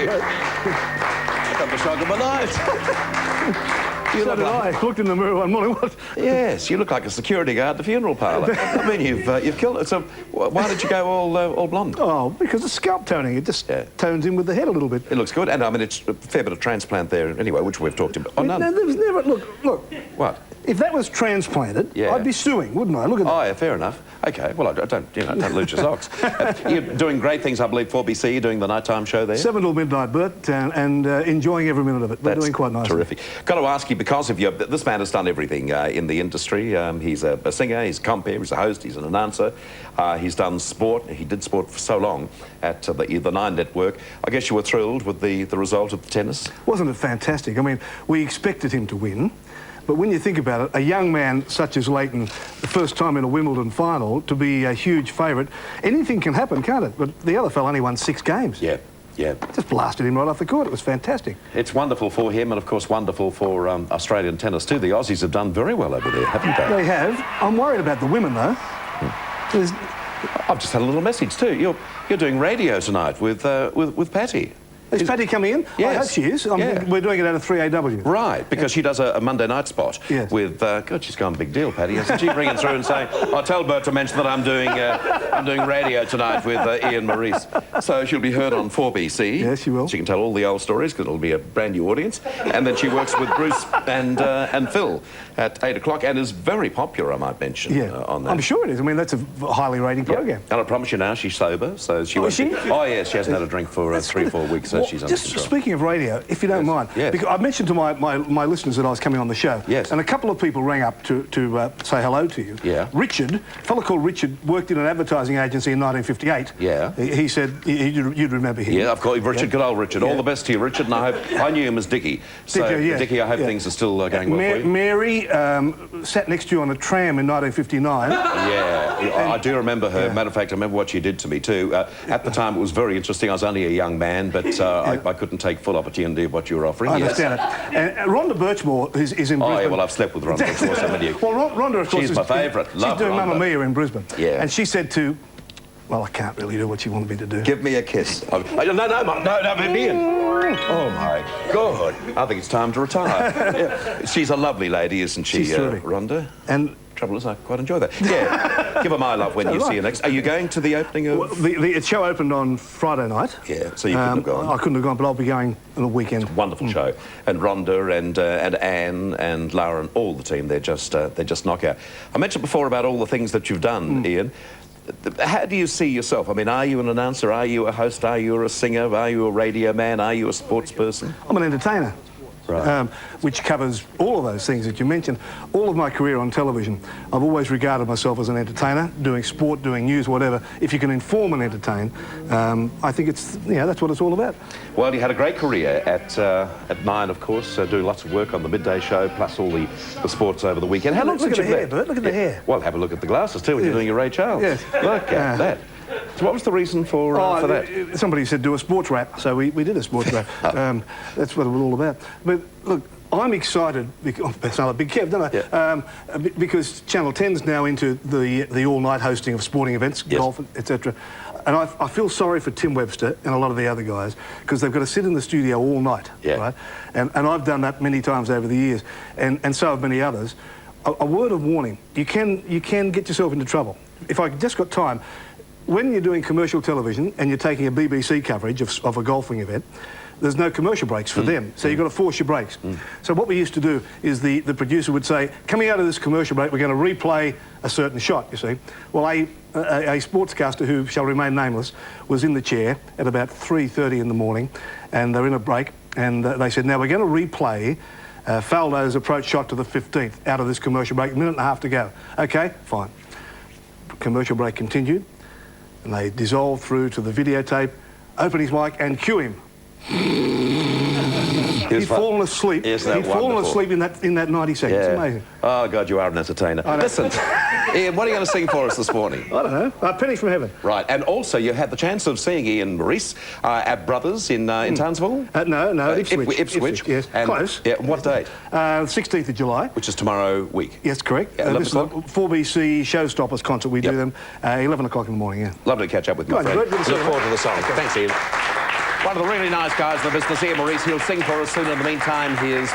Got the shock of my life. So did I. I looked in the mirror one morning. What? Yes, you look like a security guard at the funeral parlour. I mean, you've killed it. So why did you go all blonde? Oh, because it's scalp toning. It just tones in with the head a little bit. It looks good, and I mean, it's a fair bit of transplant there anyway, which we've talked about. Oh, none. No, there was never... Look. What? If that was transplanted, I'd be suing, wouldn't I? Look at that. Oh, yeah, fair enough. Okay, well, don't lose your socks. You're doing great things, I believe, 4BC. You're doing the nighttime show there. 7 till midnight, Bert, and enjoying every minute of it. We're doing quite nicely. Terrific. Got to ask you, because of this man has done everything in the industry. He's a singer, he's a compere, he's a host, he's an announcer. He's done sport. He did sport for so long at the Nine Network. I guess you were thrilled with the result of the tennis? Wasn't it fantastic? I mean, we expected him to win. But when you think about it, a young man such as Leighton, the first time in a Wimbledon final, to be a huge favourite, anything can happen, can't it? But the other fella only won 6 games. Yeah. Just blasted him right off the court. It was fantastic. It's wonderful for him, and of course wonderful for Australian tennis too. The Aussies have done very well over there, haven't they? They have. I'm worried about the women, though. I've just had a little message too. You're doing radio tonight with Patty. Is Patty coming in? Yes. I hope she is. We're doing it out of 3AW. Right, because she does a Monday night spot with... God, she's gone big deal, Patty. Isn't she? Ringing through and saying, I'll tell Bert to mention that I'm doing radio tonight with Ian Maurice. So she'll be heard on 4BC. Yes, she will. She can tell all the old stories because it'll be a brand new audience. And then she works with Bruce and Phil at 8 o'clock and is very popular, I might mention, on that. I'm sure it is. I mean, that's a highly rated program. And I promise you now, she's sober, so she won't be... Oh, yes, she hasn't had a drink for 3 or 4 weeks, so she's under just control. Speaking of radio, if you don't mind, because I mentioned to my listeners that I was coming on the show, and a couple of people rang up to say hello to you. Richard, a fellow called Richard, worked in an advertising agency in 1958. He said you'd remember him. Yeah, of course, Richard, good old Richard. All the best to you, Richard, and I knew him as Dickie. So, Dickie, I hope things are still going well for you. Mary sat next to you on a tram in 1959. I do remember her. Matter of fact, I remember what she did to me too. At the time, it was very interesting. I was only a young man, but I couldn't take full opportunity of what you were offering. I understand it. And Rhonda Birchmore is in Brisbane. Oh, yeah, well, I've slept with Rhonda before, haven't you? Well, Rhonda, of course, she's my favourite. She's doing Mamma Mia in Brisbane. Yeah. And she said to... Well, I can't really do what she wanted me to do. Give me a kiss. No, Ian. Oh, my God. I think it's time to retire. She's a lovely lady, isn't she, Rhonda? And... Trouble is, I quite enjoy that. Yeah, give her my love when you see her next. Are you going to the opening of... Well, the show opened on Friday night. Yeah, so you couldn't have gone. I couldn't have gone, but I'll be going on the weekend. It's a wonderful show. And Rhonda and Anne and Lara and all the team, they're just knockout. I mentioned before about all the things that you've done, Ian. How do you see yourself? I mean, are you an announcer? Are you a host? Are you a singer? Are you a radio man? Are you a sports person? I'm an entertainer. Right. Which covers all of those things that you mentioned. All of my career on television, I've always regarded myself as an entertainer, doing sport, doing news, whatever. If you can inform and entertain, I think it's, that's what it's all about. Well, you had a great career at 9, of course, doing lots of work on the midday show, plus all the sports over the weekend. How long since you've been? Look at the hair. Well, have a look at the glasses too when you're doing your Ray Charles. Yes. Look at that. So what was the reason for that? Somebody said do a sports rap, so we did a sports rap. That's what it was all about. But look, I'm excited, because I'm a big Kev, don't I? Because Channel 10's now into the all-night hosting of sporting events, golf, etc. And I feel sorry for Tim Webster and a lot of the other guys, because they've got to sit in the studio all night, right? And I've done that many times over the years, and so have many others. A word of warning, you can get yourself into trouble. If I just got time, when you're doing commercial television and you're taking a BBC coverage of a golfing event, there's no commercial breaks for them, so you've got to force your breaks. So what we used to do is the producer would say, coming out of this commercial break, we're going to replay a certain shot, you see. Well, a sportscaster who shall remain nameless was in the chair at about 3:30 in the morning, and they're in a break, and they said, now we're going to replay Faldo's approach shot to the 15th out of this commercial break, a minute and a half to go. OK, fine. Commercial break continued. And they dissolved through to the videotape, open his mic and cue him. He'd fallen asleep. He'd fallen asleep in that 90 seconds. It's amazing. Oh, God, you are an entertainer. Listen, Ian, what are you going to sing for us this morning? I don't know. Penny from Heaven. Right, and also you had the chance of seeing Ian Maurice at Brothers in Townsville? No, Ipswich. Ipswich, yes. And, close. Yeah, what date? 16th of July. Which is tomorrow week. Yes, correct. Yeah, this is a 4BC Showstoppers concert. We do them 11 o'clock in the morning, Lovely to catch up with you, friend. Look forward to the song. Thanks, Ian. One of the really nice guys in the business here, Maurice. He'll sing for us soon. In the meantime, here's